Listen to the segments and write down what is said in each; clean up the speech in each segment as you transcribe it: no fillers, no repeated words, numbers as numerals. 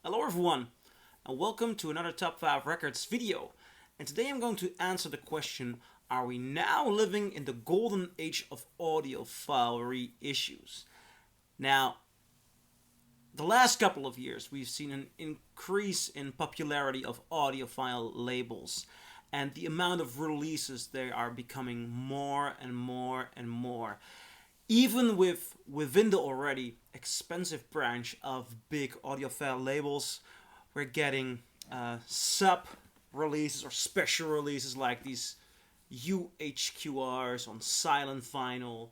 Hello everyone, and welcome to another Top 5 Records video. And today I'm going to answer the question, are we now living in the golden age of audiophile reissues? Now, the last couple of years we've seen an increase in popularity of audiophile labels, and the amount of releases they are becoming more and more and more. Even within the already expensive branch of big audiophile labels, we're getting sub releases or special releases like these UHQRs on silent vinyl,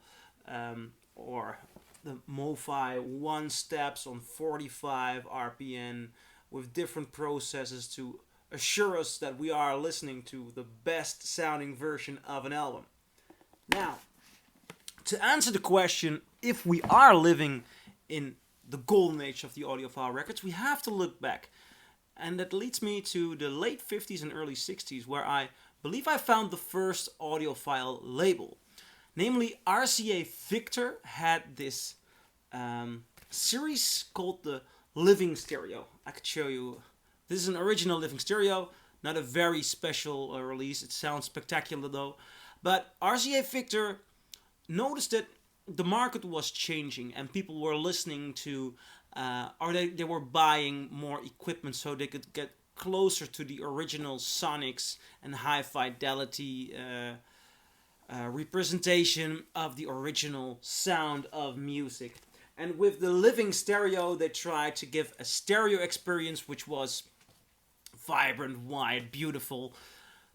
or the MoFi one steps on 45 RPM with different processes to assure us that we are listening to the best sounding version of an album. Now, to answer the question if we are living in the golden age of the audiophile records, we have to look back. And that leads me to the late 50s and early 60s, where I believe I found the first audiophile label. Namely, RCA Victor had this series called the Living Stereo. I could show you. This is an original Living Stereo, not a very special release. It sounds spectacular though. But RCA Victor noticed that the market was changing and people were listening to, or they were buying more equipment so they could get closer to the original sonics and high fidelity representation of the original sound of music. And with the Living Stereo, they tried to give a stereo experience which was vibrant, wide, beautiful,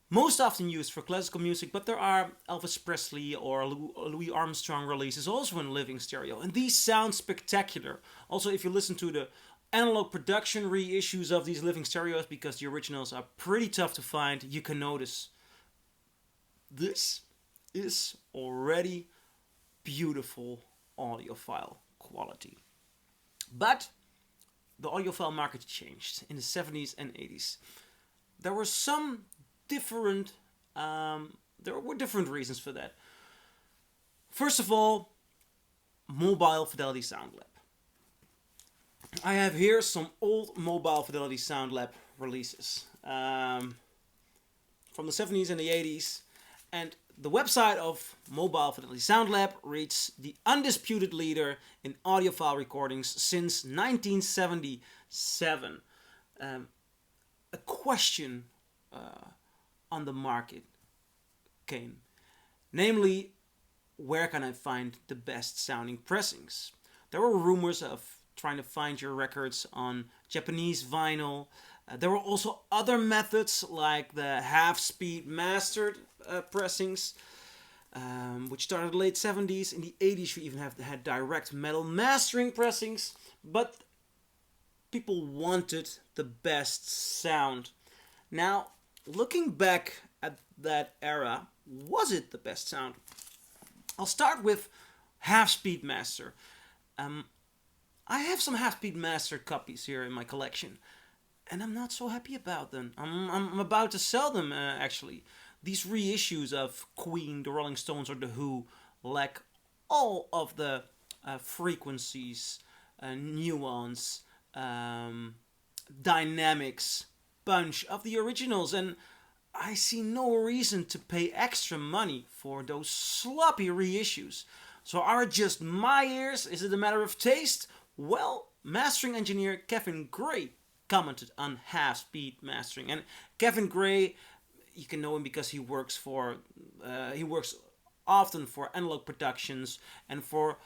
most often used for classical music, but there are Elvis Presley or Louis Armstrong releases also in Living Stereo, and these sound spectacular. Also, if you listen to the Analogue Production reissues of these Living Stereos, because the originals are pretty tough to find, you can notice this is already beautiful audiophile quality. But the audiophile market changed in the 70s and 80s. There were some different there were different reasons for that. First of all, mobile Fidelity Sound Lab. I have here some old mobile Fidelity Sound Lab releases from the 70s and the 80s, and the website of Mobile Fidelity Sound Lab reads the undisputed leader in audiophile recordings since 1977. A question on the market came, namely, where can I find the best sounding pressings? There were rumors of trying to find your records on Japanese vinyl. There were also other methods like the half-speed mastered pressings, which started in the late 70s. In the 80s, you even had direct metal mastering pressings, but people wanted the best sound. Now, looking back at that era, was it the best sound? I'll start with half-speed master. I have some half-speed master copies here in my collection, and I'm not so happy about them. I'm about to sell them, actually. These reissues of Queen, the Rolling Stones, or the Who lack all of the frequencies, nuance, dynamics, punch of the originals, and I see no reason to pay extra money for those sloppy reissues. So are it just my ears? Is it a matter of taste? Well, mastering engineer Kevin Gray commented on half-speed mastering, and Kevin Gray, you can know him because he works often for Analogue Productions and for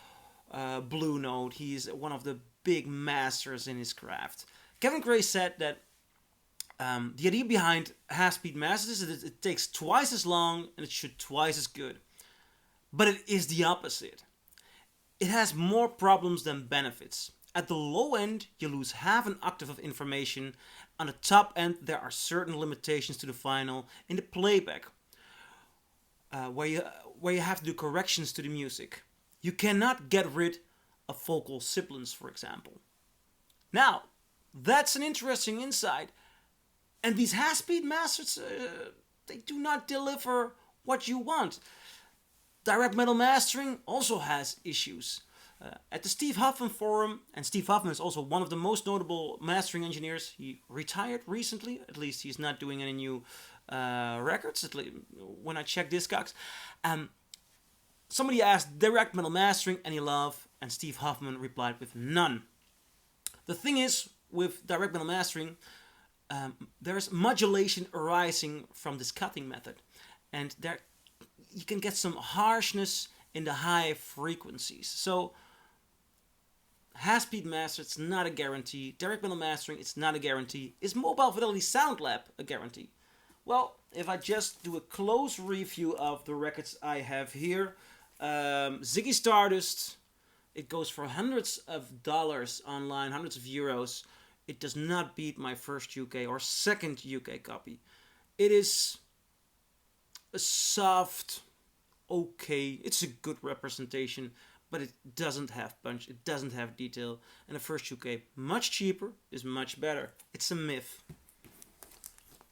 Blue Note. He's one of the big masters in his craft. Kevin Gray said that the idea behind half-speed masters is that it takes twice as long and it should twice as good. But it is the opposite. It has more problems than benefits. At the low end, you lose half an octave of information. On the top end, there are certain limitations to the vinyl in the playback, where you have to do corrections to the music. You cannot get rid of vocal sibilants, for example. Now, that's an interesting insight. And these half-speed masters, they do not deliver what you want. Direct metal mastering also has issues. At the Steve Huffman Forum, and Steve Huffman is also one of the most notable mastering engineers. He retired recently, at least he's not doing any new records, at least when I check Discogs. Somebody asked direct metal mastering any love, and Steve Huffman replied with none. The thing is, with direct metal mastering, there's modulation arising from this cutting method, and there you can get some harshness in the high frequencies. So half-speed master, it's not a guarantee. Direct metal mastering, it's not a guarantee. Is Mobile Fidelity Sound Lab a guarantee? Well, if I just do a close review of the records I have here, Ziggy Stardust, it goes for hundreds of dollars online, hundreds of euros. It does not beat my first UK or second UK copy. It is a soft, okay, it's a good representation, but it doesn't have punch, it doesn't have detail, and the first UK, much cheaper, is much better. It's a myth.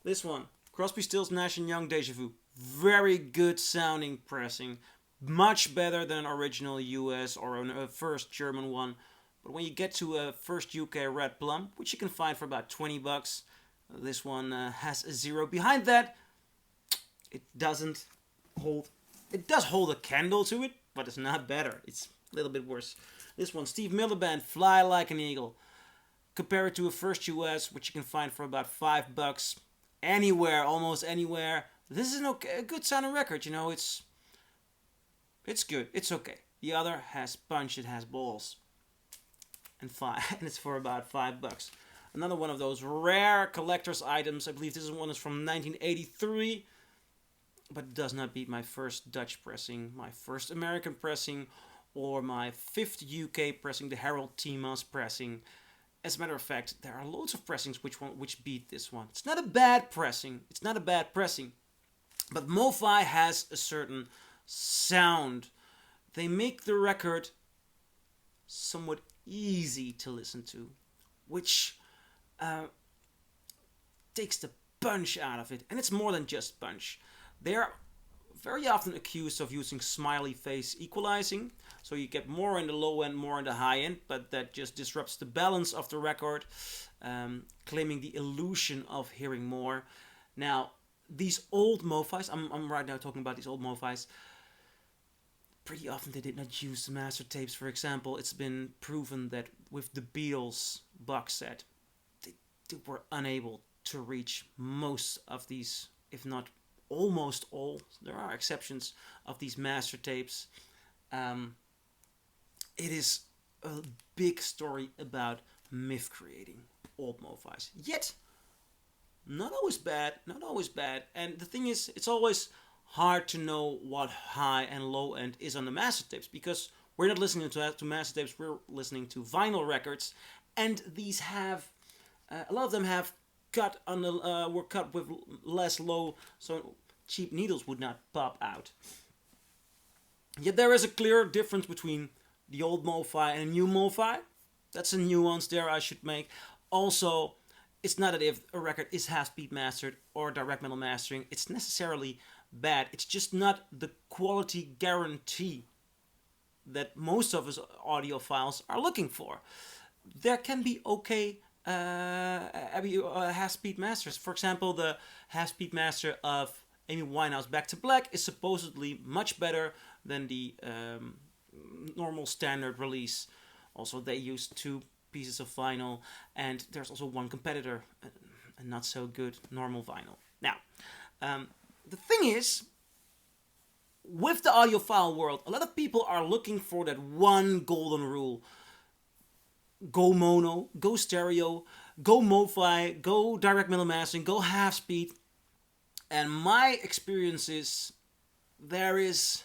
This one, Crosby, Stills, Nash & Young, Deja Vu. Very good sounding pressing, much better than an original US or a first German one. But when you get to a first UK Red Plum, which you can find for about 20 bucks, this one has a 0. Behind that, it doesn't hold. It does hold a candle to it, but it's not better. It's a little bit worse. This one, Steve Miller Band, Fly Like an Eagle. Compare it to a first US, which you can find for about 5 bucks. Anywhere, almost anywhere. This is a good sounding record, you know, it's good, it's okay. The other has punch, it has balls. And it's for about 5 bucks. Another one of those rare collector's items. I believe this one is from 1983. But it does not beat my first Dutch pressing, my first American pressing, or my 5th UK pressing, the Harold Timas pressing. As a matter of fact, there are loads of pressings which beat this one. It's not a bad pressing. It's not a bad pressing. But MoFi has a certain sound. They make the record somewhat easy to listen to, which takes the punch out of it. And it's more than just punch. They are very often accused of using smiley face equalizing, so you get more in the low end, more in the high end, but that just disrupts the balance of the record, claiming the illusion of hearing more. Now, these old MoFis, I'm right now talking about these old MoFis, pretty often they did not use the master tapes. For example, it's been proven that with the Beatles box set, they were unable to reach most of these, if not almost all, there are exceptions, of these master tapes. It is a big story about myth creating, old MoFis. Yet, not always bad, not always bad. And the thing is, it's always hard to know what high and low end is on the master tapes, because we're not listening to master tapes, we're listening to vinyl records, and these have, a lot of them have cut on the were cut with less low, so cheap needles would not pop out. Yet there is a clear difference between the old MoFi and a new MoFi. That's a nuance there I should make. Also, it's not that if a record is half-speed mastered or direct metal mastering, it's necessarily bad. It's just not the quality guarantee that most of us audiophiles are looking for. There can be okay half-speed masters. For example, the half-speed master of Amy Winehouse Back to Black is supposedly much better than the normal standard release. Also, they used 2 pieces of vinyl, and there's also one competitor, a not so good normal vinyl. Now, the thing is, with the audiophile world, a lot of people are looking for that one golden rule. Go mono, go stereo, go MoFi, go direct metal mastering, go half speed. And my experience is there is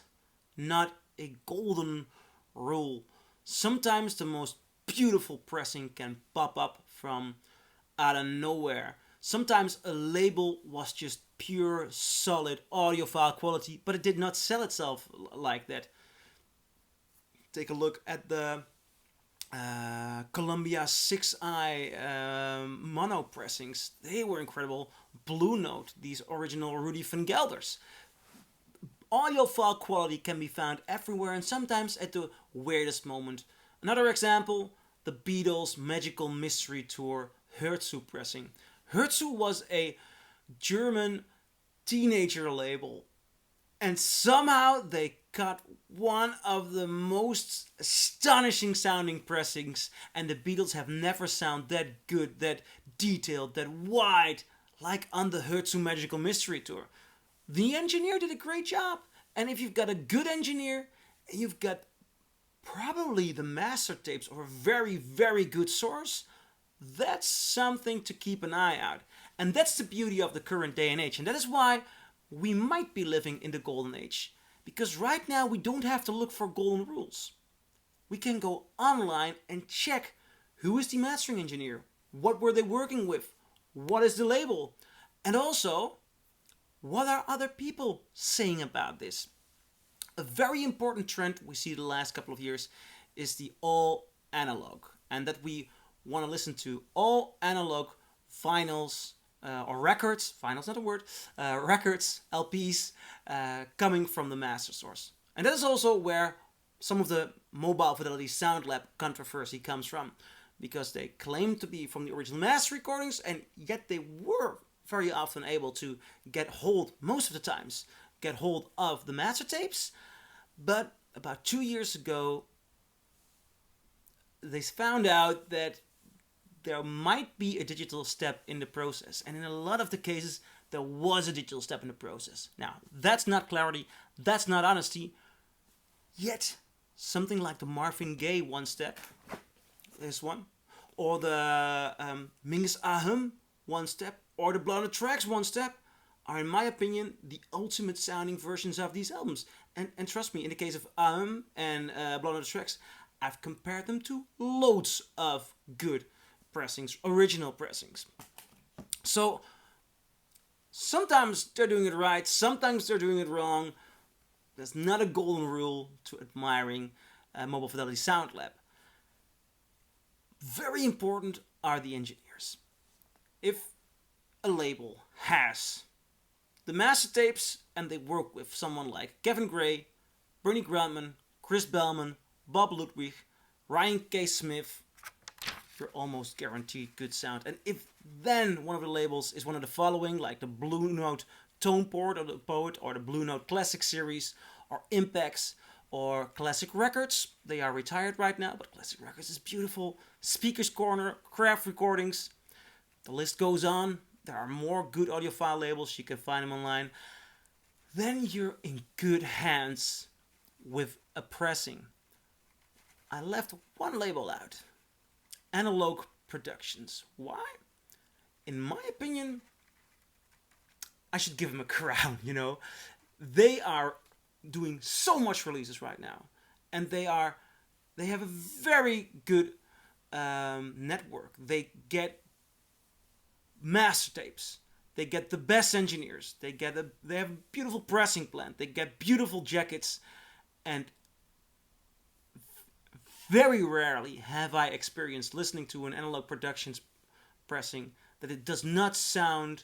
not a golden rule. Sometimes the most beautiful pressing can pop up from out of nowhere. Sometimes a label was just pure, solid audiophile quality, but it did not sell itself like that. Take a look at the Columbia 6i mono pressings. They were incredible. Blue Note, these original Rudy Van Gelders. Audiophile quality can be found everywhere, and sometimes at the weirdest moment. Another example, the Beatles' Magical Mystery Tour Herzu pressing. Herzu was a German teenager label, and somehow they got one of the most astonishing sounding pressings, and the Beatles have never sounded that good, that detailed, that wide, like on the Herzu Magical Mystery Tour. The engineer did a great job, and if you've got a good engineer, and you've got probably the master tapes or a very, very good source, that's something to keep an eye out. And that's the beauty of the current day and age. And that is why we might be living in the golden age. Because right now we don't have to look for golden rules. We can go online and check who is the mastering engineer, what were they working with, what is the label, and also what are other people saying about this. A very important trend we see the last couple of years is the all analog, and that we want to listen to all analog vinyls or records, vinyl's not a word, records, LPs coming from the master source. And that is also where some of the mobile Fidelity Sound Lab controversy comes from, because they claim to be from the original master recordings, and yet they were very often able to get hold, most of the times, get hold of the master tapes. But about 2 years ago, they found out that there might be a digital step in the process. And in a lot of the cases, there was a digital step in the process. Now, that's not clarity, that's not honesty. Yet, something like the Marvin Gaye one step, this one, or the Mingus Ahum one step, or the Blood on the Tracks one step, are in my opinion the ultimate sounding versions of these albums. And trust me, in the case of Ahum and Blood on the Tracks, I've compared them to loads of good pressings, original pressings. So sometimes they're doing it right, sometimes they're doing it wrong. There's not a golden rule to admiring Mobile Fidelity Sound Lab. Very important are the engineers. If a label has the master tapes and they work with someone like Kevin Gray, Bernie Grundman, Chris Bellman, Bob Ludwig, Ryan K. Smith, you're almost guaranteed good sound. And if then one of the labels is one of the following, like the Blue Note Tone Poet or the Blue Note Classic Series, or Impacts, or Classic Records, they are retired right now, but Classic Records is beautiful, Speaker's Corner, Craft Recordings, the list goes on. There are more good audiophile labels, you can find them online. Then you're in good hands with a pressing. I left one label out. Analogue Productions. Why? In my opinion, I should give them a crown, you know. They are doing so much releases right now. And they have a very good network. They get master tapes. They get the best engineers. They have a beautiful pressing plant. They get beautiful jackets. And very rarely have I experienced listening to an Analogue Productions pressing that it does not sound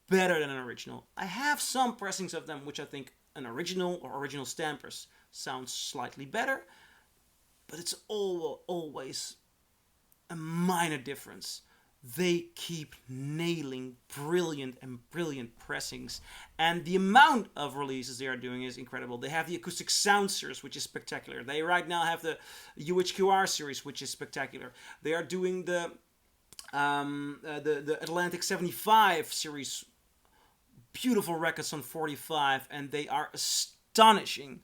better than an original. I have some pressings of them which I think an original or original stampers sounds slightly better, but it's always a minor difference. They keep nailing brilliant pressings, and the amount of releases they are doing is incredible. They have the Acoustic Sound series, which is spectacular. They right now have the UHQR series, which is spectacular. They are doing the Atlantic 75 series, beautiful records on 45, and they are astonishing.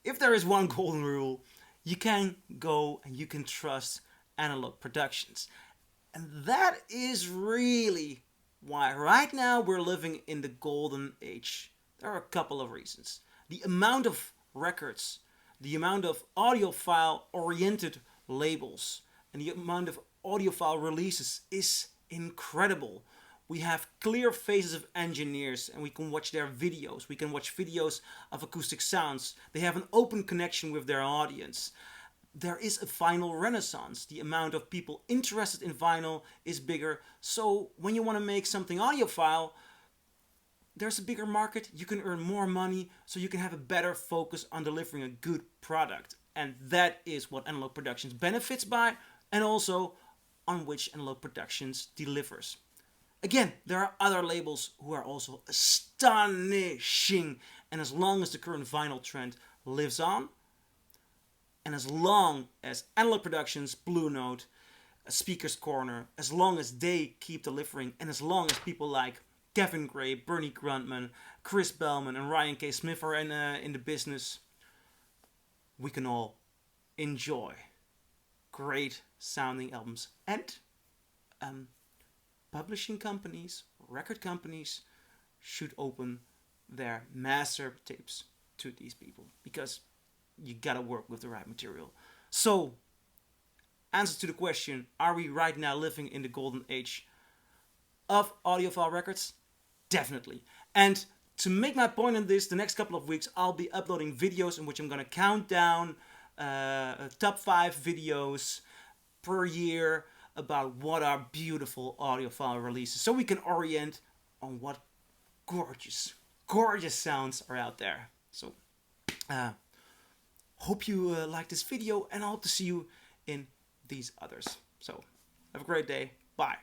If there is one golden rule, you can go and you can trust Analogue Productions. And that is really why right now we're living in the golden age. There are a couple of reasons. The amount of records, the amount of audiophile-oriented labels, and the amount of audiophile releases is incredible. We have clear faces of engineers, and we can watch their videos. We can watch videos of acoustic sounds. They have an open connection with their audience. There is a vinyl renaissance. The amount of people interested in vinyl is bigger. So when you want to make something audiophile, there's a bigger market. You can earn more money, so you can have a better focus on delivering a good product. And that is what Analogue Productions benefits by, and also on which Analogue Productions delivers. Again, there are other labels who are also astonishing, and as long as the current vinyl trend lives on, and as long as Analogue Productions, Blue Note, Speaker's Corner, as long as they keep delivering, and as long as people like Kevin Gray, Bernie Grundman, Chris Bellman, and Ryan K. Smith are in the business, we can all enjoy great sounding albums. And publishing companies, record companies should open their master tapes to these people, because you gotta work with the right material. So, answer to the question, are we right now living in the golden age of audiophile records? Definitely. And to make my point on this, the next couple of weeks I'll be uploading videos in which I'm gonna count down top 5 videos per year about what are beautiful audiophile releases, so we can orient on what gorgeous sounds are out there. So hope you like this video, and I hope to see you in these others. So have a great day. Bye.